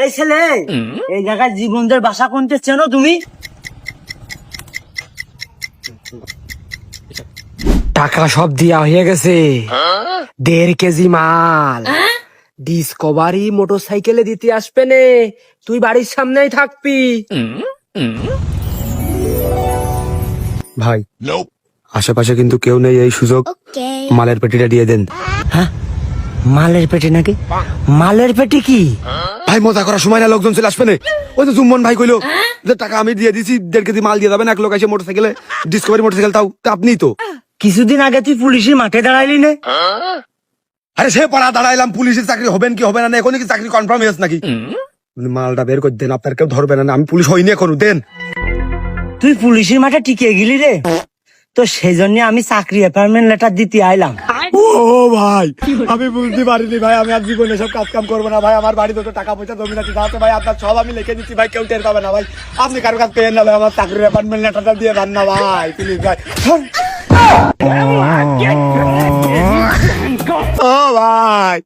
এই ছেলে, এই জায়গায় জীবনদের বাসা কোনতে চেনো তুমি? টাকা সব দিয়া হয়ে গেছে, 1.5 কেজি মাল ডিসকভারি মোটরসাইকেলে দিতে আসবে নে, তুই বাড়ির সামনেই থাকবি। ভাই আশেপাশে কিন্তু কেউ নেই, এই সুযোগ মালের পেটিটা দিয়ে দেন। হ্যাঁ, মালের পেটে নাকি? মালের পেটে কি? ভাই মজা করার সময় না, লোকজন চলে আসবে না। ওই তো জুম্মন ভাই কইলো যে টাকা আমি দিয়ে দিছি, 1.5 কেজি মাল দিয়ে যাবেন। এক লোক এসে মোটরসাইকেলে, ডিসকভারি মোটরসাইকেল, তাও তা আপনি তো। কিছুদিন আগে তুই পুলিশের মাঠে দাঁড়াইলি না? আরে সে পাড়া দাঁড়াইলাম, পুলিশের চাকরি হবেন কি হবে না, এখন কি চাকরি কনফার্ম হয়েছে নাকি? মালটা বের করে দেন, আপনার কেউ ধরবে না, আমি পুলিশ হইনি এখনো, দেন। তুই পুলিশের মাঠে টিকে গেলি রে, তো সেই জন্য আমি চাকরি অ্যাপয়েন্টমেন্ট লেটার দিতে আইলাম। ও ভাই, আমি বুঝতে পারিনি ভাই, আমি আর জীবনে সব কাজ কাম করবো না ভাই। আমার বাড়িতে তো টাকা পয়সা জমি আছে ভাই, আপনার সব আমি লিখে দিচ্ছি ভাই, কেউ টের পাবে না ভাই। আপনি কারো কাজ পেয়ে না ভাই, আমার চাকরির অ্যাপয়েন্টমেন্ট লেটারটা দিয়ে দেন না ভাই, প্লিজ ভাই। ও ভাই